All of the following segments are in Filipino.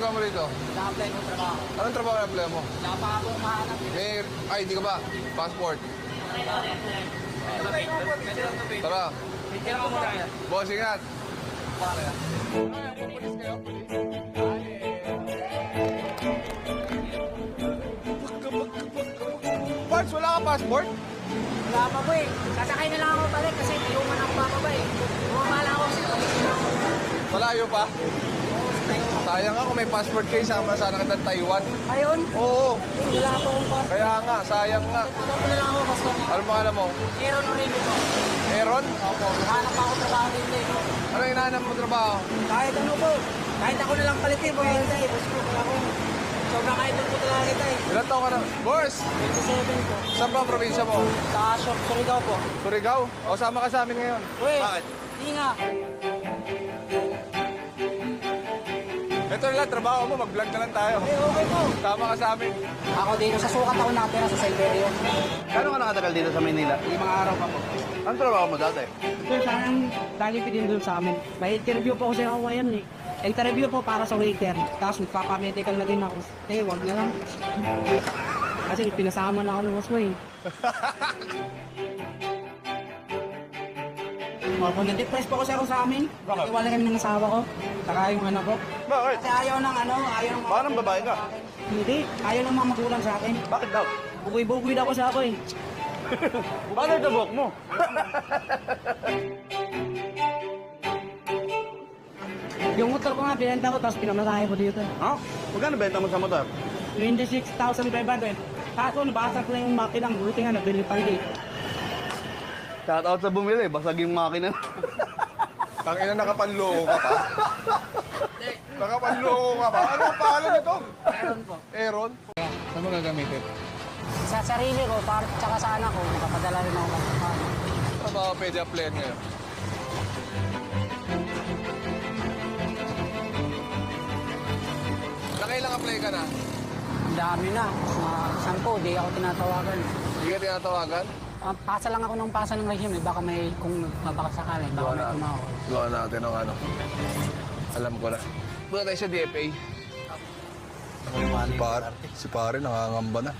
ginagawa mo rito? Na-apply ko trabaho. Anong trabaho na apply mo? Wala pa akong mahanap. May ID ka ba? Passport? Tara. Bigyan ko muna yan. Boss, ingat. Parts, wala ka passport? Wala pa po eh. Sasakay na lang ako pala kasi iuman ako pa eh. Bumabala ako sa Malayo pa? Sayang nga kung may passport kayo, sama sana kita Taiwan. Ayun? Oo, Wala pa akong pa. kaya nga, sayang nga. Ano na lang ako basta. Ano pangalan mo? Aaron Orino po. Aaron? Opo. Hanap ako trabaho dito eh. Ano hinahanap mo trabaho? Kahit ano po. Kahit ako na lang palitin po. Hindi. Basta po ako. Sobrang idol ko talaga kita eh. Ilan taon ka na? Boss, 27 po. saan ba ang probinsya mo? Sa shop Surigao po. Surigao? O, sama ka sa amin ngayon. Uy. Bakit? Hindi nga. Ito lang, trabaho mo, mag-vlog na lang tayo. Eh, okay po. Sama ka sa amin. Ako dito sa sukat ako natira sa Silverio. Kano ka nakatagal dito sa Maynila? 5 araw pa po. Anong trabaho mo dati? Sir, sayang lagi pa din doon sa amin. May interview po ako sa kawayan eh. Interview po para sa waiter. Tapos magpapamedical na din ako. Eh, wag na lang. Kasi pinasama na ako ng boss mo eh. Nag-depress po kasi ako sa amin. Bakit? Iwala kami ng asawa ko. Saka yung anak ko. Bakit? Kasi ayaw ng ano, ayaw ng... Parang babae ka. Hindi, ayaw ng mga magulang sa akin. Bakit daw? Bukoy-bukoy daw ko sa ako eh. Paano ito buhok mo? Yung motor ko nga, pinenta ko, tapos pinamasahe ko dito. Ha? Magkano benta mo sa motor? 26,500. Kaso, nabasag na yung makinang. Buti nga, nabili pa rin. Shout out sa bumili, basag yung makina. Tangina, nakapanloko ka pa. Nakapanloko ka pa. Ano ang pangalan nito? Meron po. Aaron? Saan mo gagamitin? Sa sarili ko, tsaka sa anak ko, makapadala rin ako. Ano ba pwede applyan ngayon? Nakailang apply ka na? Ang dami na. Mga 10, di ako tinatawagan. Hindi ka tinatawagan? Pasa lang ako ng pasa ng resume. Baka may, kung mabakasakali, baka may tumawag. Gawa natin ng ano. Alam ko na. Punta tayo sa DFA. Si pare nangangamba na.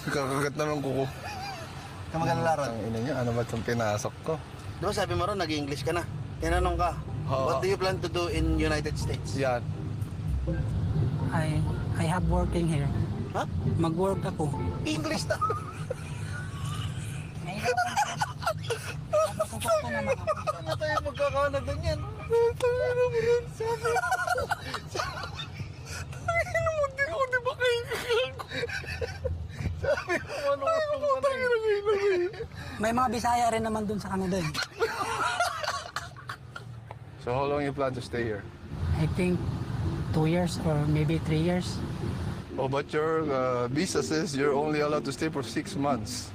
Kakagat na ng kuko. Kamag-alala. Ang ina niya, ano ba itong pinasok ko? Di ba sabi mo ron, nag-English ka na? Tinanong ka, Oo. what do you plan to do in United States? Yan. I have working here. Ha? Mag-work ako. English na. Ano tayo magkakaano ganyan? May mga Bisaya rin naman dun sa Canada. eh. So how long you plan to stay here? I think 2 years or maybe 3 years. Oh, but your visa says you're only allowed to stay for 6 months.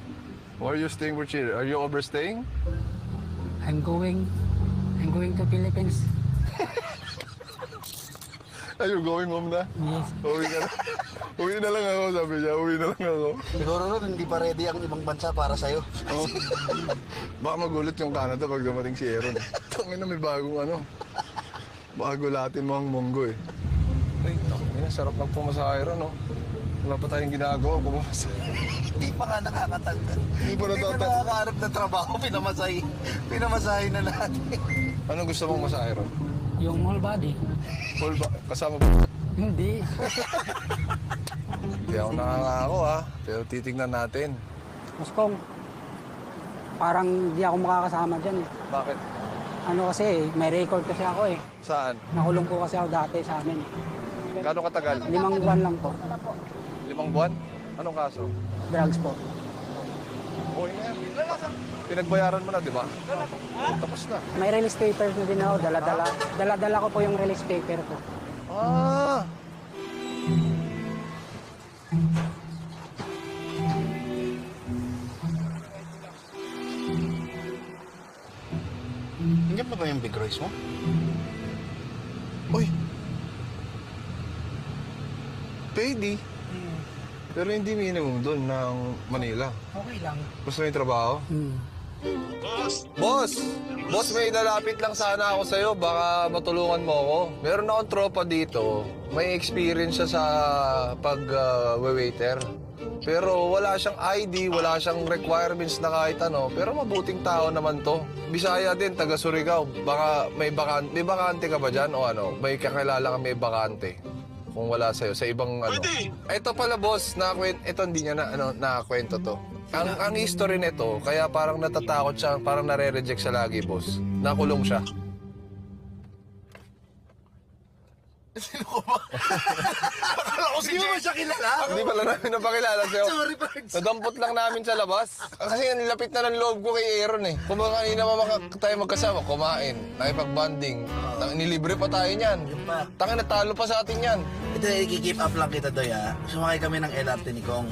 Why are you staying for 3 years? Are you overstaying? I'm going to Philippines. Are you going home na? Yes. Uwi ka na. Uwi na lang ako, sabi niya. Uwi na lang ako. Siguro ron, hindi pa ready ang ibang bansa para sa'yo. Oh. Baka magulit yung Canada pag dumating si Aaron. Tangina, may bagong ano. Bago Latin mo ang Monggo eh. Ay, tangina, sarap ng pumasahe ron, no? Wala pa tayong ginagawa, pumasahe. Hindi pa nga nakakatanda. Hindi pa Hindi natatanda. pa nakakahanap ng trabaho, pinamasahe na natin. Anong gusto mong masahe ron? Yung whole body. Full ba? Kasama ba? Hindi. Hindi ako nakangako ha. Pero titignan natin. Muskong, parang di ako makakasama dyan. Bakit? Ano kasi, may record kasi ako eh. Saan? Nakulong po kasi ako dati sa amin. Gano'ng katagal? 5 buwan lang po. 5 buwan? Anong kaso? Drugs po. Okay na yan. Pinagbayaran mo na, di ba? Tapos na. May release papers na din ako. Dala-dala ko po yung release paper ko. Ah! Nandiyan pa ba yung Big Royce mo? Uy! Payday. Pero hindi minimum doon ng Manila. Okay lang. Gusto mo yung trabaho? Boss, may nalapit lang sana ako sa'yo. Baka matulungan mo ako. Meron akong tropa dito. May experience siya sa pag-waiter. Pero wala siyang ID, wala siyang requirements na kahit ano. Pero mabuting tao naman to. Bisaya din, taga Surigao. Baka may bakante ka ba dyan o ano? May kakilala ka may bakante. Kung wala sa'yo, sa ibang ano. Ito pala boss, ito hindi niya nakakwento to. Ang history nito, kaya parang natatakot siya, parang nare-reject siya lagi, boss. Nakulong siya. Sino ko ba? Akala ko si Jay. Hindi mo siya kilala? Hindi pala namin napakilala sa'yo. Sorry, Pards. Nadampot lang namin sa labas. Kasi ang lapit na ng loob ko kay Aaron eh. Kung baka kanina tayo magkasama, kumain, nakipag-banding. Nilibre pa tayo niyan. Tangin natalo pa sa atin yan. Ito, i-keep up lang kita, Doy, ha? Sumakay kami ng LRT ni Kong.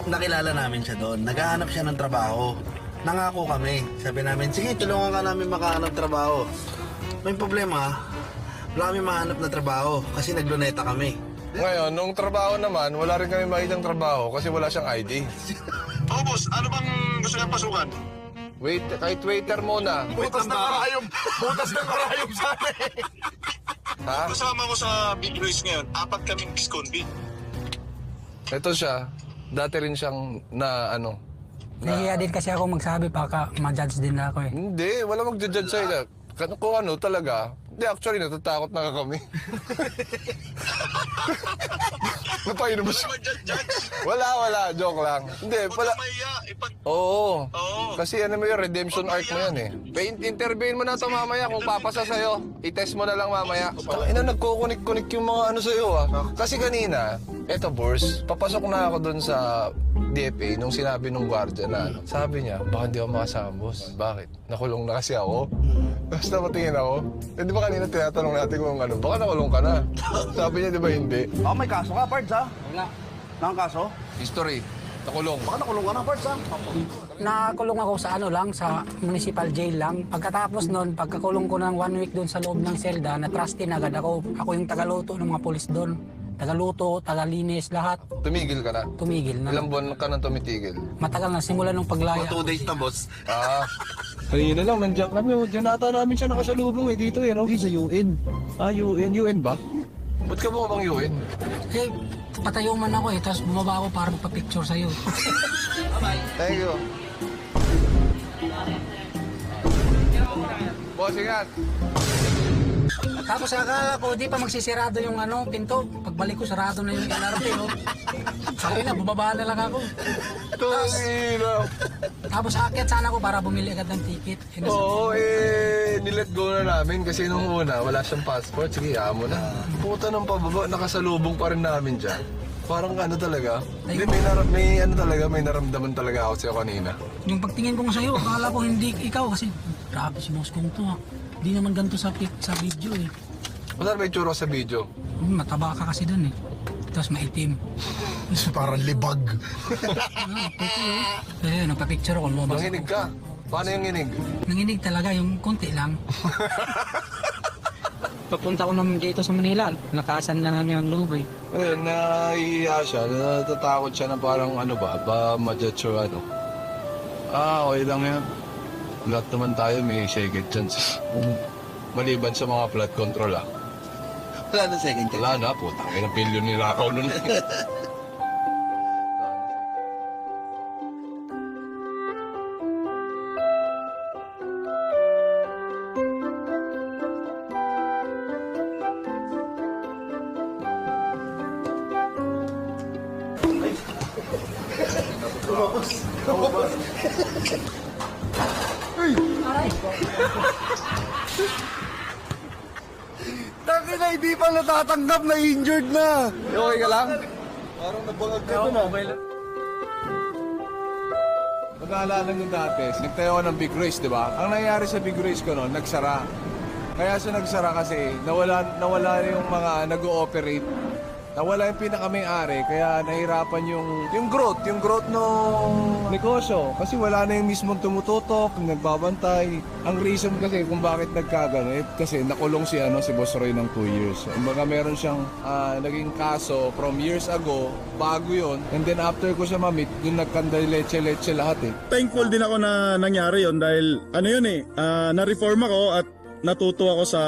Nakilala namin siya doon. Naghahanap siya ng trabaho. Nangako kami. Sabi namin, sige, tulungan ka namin makahanap trabaho. May problema, wala kami mahanap na trabaho kasi nagluneta kami. Ngayon, nung trabaho naman, wala rin kami makitang trabaho kasi wala siyang ID. Boss, ano bang gusto niyang pasukan? Wait, kahit waiter muna. Butas ng karayom! Butas ng karayom sana eh! Ha? Kasama ko sa Big Luis ngayon, 4 kaming discount. Ito siya. Dati rin siyang Nahiya din kasi ako magsabi baka ma-judge din ako eh. Hindi, wala mag-judge sa'yo. Kung ano talaga. Hindi, actually, natatakot na kami. Napainom mo siya. Wala. Joke lang. Hindi, pala. Oo. Kasi ano mo yun, redemption arc mo yan eh. Interviewin mo na ito mamaya kung papasa sa'yo. I-test mo na lang mamaya. Nagkukunik-kunik yung mga ano sa'yo ah. Kasi kanina, eto boss, papasok na ako dun sa DFA nung sinabi nung gwardiya na ano. Sabi niya, baka hindi ako makasama boss. Bakit? Nakulong na kasi ako. Basta matingin ako. Eh di ba kanina tinatanong natin kung ano, baka nakulong ka na. Sabi niya di ba hindi? Baka may kaso ka, Pards, ha? Wala. Nang kaso? History. Nakulong. Baka nakulong ka na, Pards, ha? Nakakulong ako sa ano lang, sa municipal jail lang. Pagkatapos nun, pagkakulong ko ng 1 week doon sa loob ng selda, na-trusty na agad ako. Ako yung tagaluto ng mga polis doon. Tagaluto, tagalinis, lahat. Tumigil ka na? Tumigil na. Ilang buwan ka nang tumitigil? Matagal na, simula nung paglaya. 2 days na, boss. Ah, Kanina lang, nandiyan kami. Diyan nata namin siya nakasalubong eh. Dito eh, no? Sa UN. UN ba? ba't ka mo bang UN? Eh, patayo man ako eh, tapos bumaba ako para magpa-picture sa'yo. Thank you. Boss, ingat. Tapos akala ko, di pa magsisirado yung ano, pinto. Pagbalik ko, sarado na yung LRT, oh. Sabi na, bumaba na lang ako. Tangina. Tapos aakyat sana ako para bumili agad ng ticket. Oo, nilet go na namin kasi nung una, wala siyang passport. Sige, mo na. Puta ng pababa, nakasalubong pa rin namin dyan. Parang ano talaga, hindi, may naramdaman talaga ako sa'yo kanina. Yung pagtingin ko sa'yo, akala ko hindi ikaw kasi grabe si boss kong to, ha. Di naman ganito sa video eh. Wala may tsura sa video. Mataba ka kasi dun eh. Tapos maitim. Parang libag. Eh, nagpa-picture ako. Lumabas Nanginig ka. Paano yung nginig? Nanginig talaga, yung konti lang. Papunta ko naman dito sa Manila. Nakaasan na namin ang loob eh. Ayun, naiiya siya. Natatakot siya na parang ano ba ma-judge or ano. Okay lang yan. Lahat naman tayo may second chance. Maliban sa mga flood control Wala na second chance. Wala na, putang ilang bilyon nilakaw nun. Taki na, hindi pa natatanggap na injured na. Okay ka lang? Parang nabangag ka dun Mag-aalala nyo dati, nagtayo ko ng Big Race, di ba? Ang nangyari sa Big Race ko noon, nagsara. Kaya siya nagsara kasi nawala yung mga nag-ooperate Nawala yung pinaka-may-ari, kaya nahirapan yung growth ng negosyo. Kasi wala na yung mismong tumututok, nagbabantay. Ang reason kasi kung bakit nagkagano, kasi nakulong si Boss Roy ng 2 years. Kumbaga meron siyang naging kaso from years ago, bago yon. And then after ko siya mamit, yung nagkanday leche lahat eh. Thankful din ako na nangyari yon dahil na-reform ako at natuto ako sa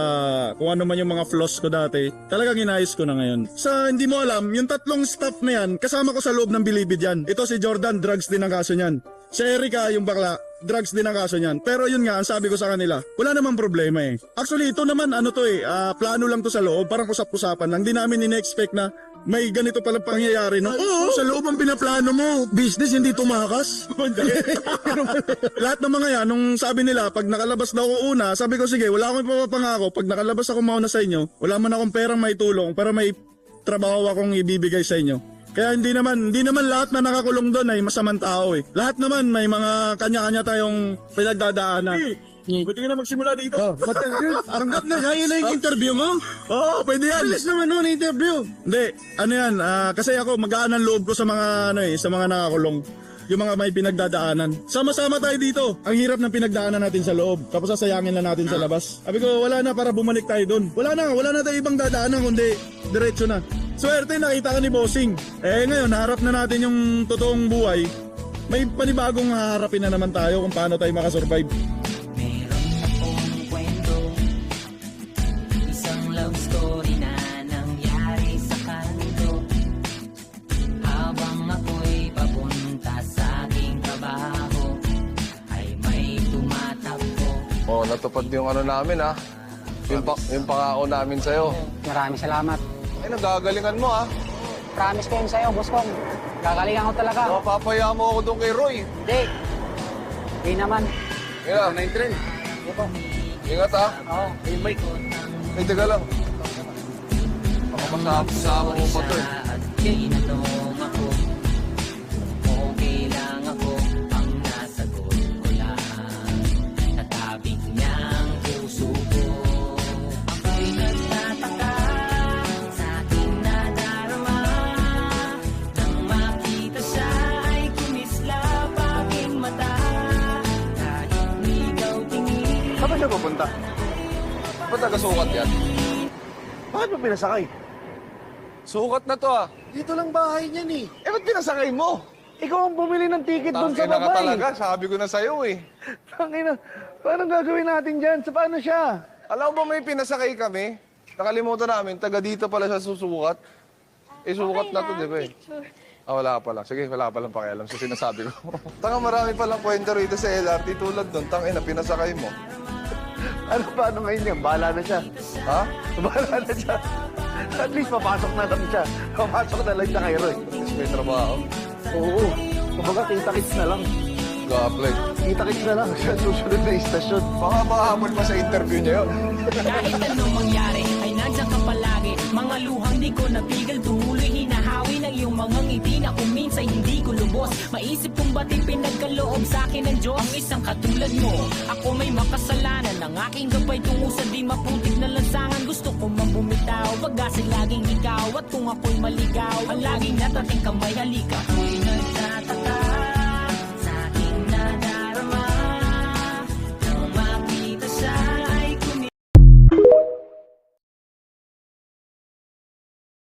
kung ano man yung mga flaws ko dati. Talagang inayos ko na ngayon. Sa hindi mo alam, yung 3 staff na yan, kasama ko sa loob ng Bilibid yan. Ito si Jordan, drugs din ang kaso niyan. Si Erica, yung bakla, drugs din ang kaso niyan. Pero yun nga, ang sabi ko sa kanila, wala namang problema eh. Actually, ito naman, plano lang to sa loob, parang usap-usapan lang. Di namin in-expect na may ganito palang pangyayari, no? Oo, sa loob ang pinaplano mo, business hindi tumakas. Lahat ng mga yan, nung sabi nila, pag nakalabas daw ako una, sabi ko, sige, wala akong ipapangako, pag nakalabas ako mauna sa inyo, wala man akong perang may tulong para may trabaho akong ibibigay sa inyo. Kaya hindi naman lahat na nakakulong doon ay masamang tao eh. Lahat naman may mga kanya-kanya tayong pinagdadaanan. Pwede ka na magsimula dito. Aranggat na, yun na yung interview mo? Oo, pwede yan. Alis naman nun, interview. Hindi, kasi ako magaan ang loob ko sa mga, sa mga nakakulong. Yung mga may pinagdadaanan. Sama-sama tayo dito. Ang hirap ng pinagdaanan natin sa loob. Tapos sasayangin na natin sa labas. Sabi ko, wala na para bumalik tayo dun. Wala na tayo ibang dadaanan, kundi diretso na. Swerte, nakita ka ni Bossing. Ngayon, naharap na natin yung totoong buhay. May panibagong haharapin na naman tayo kung paano tayo makasurvive. Meron akong kwento, isang love story na nangyari sa kanto. Habang ako'y papunta sa aking trabaho, ay may tumatakbo. Natupad yung namin yung pangako namin sa'yo. Maraming salamat. Nagagalingan mo Promise ko yun sa'yo, boss kong. Gagalingan ko talaga. Papaya mo ako doon kay Roy. Hindi. Hindi naman. Kaya, Ito. ingat Oo. Teka lang. Baka masama mo pa to At ginanong ako, okay lang ako, ang nasagot ko lang. Natabig niyang puso ko. Ako'y nagtataka sa aking nadarama. Nang makita siya ay kumislap aking mata. Kahit ligaw tingin. Saan ba siya pupunta? Ba't nagasukat yan? Bakit mo pinasakay? Sukat na to Dito lang bahay niyan eh. ba't pinasakay mo? Ikaw ang bumili ng ticket doon sa Tangina ka baba talaga, sabi ko na sa'yo eh. Tangina, paano gagawin natin dyan? Sa paano siya? Alam mo ba may pinasakay kami? Nakalimutan namin, taga dito pala siya susukat. Sukat na to, di ba eh? Wala pa lang. Sige, wala pa lang pakialam sa sinasabi ko. Tanga, marami palang kwento rito sa LRT tulad doon. Tangina, pinasakay mo. Paano ngayon yan? Bahala na siya. Ha? Bahala na siya. At least papasok na lang siya. Papasok na lang siya kay Roy. At least may trabaho. Oo. Kumbaga, kita-kits na lang. Gaplay. Kita-kits na lang siya susunod na istasyon. Baka mahamon pa sa interview niya yun. Kahit anong mangyari ay nandiyan ka palagi. Mga luhang di ko napigil, tumuloy hinahawi ng iyong mga ngiti na kung minsan hindi ko lubos. Maisip kong ba't pinagkaloob sa akin ng Diyos. Ang isang katulad mo, ako may makasalanan. Ang aking gabay tungo sa di maputik na lansangan. Gusto ko mang bumitaw, pag-asig laging ikaw. At kung ako'y maligaw, ang laging natating kamay halika.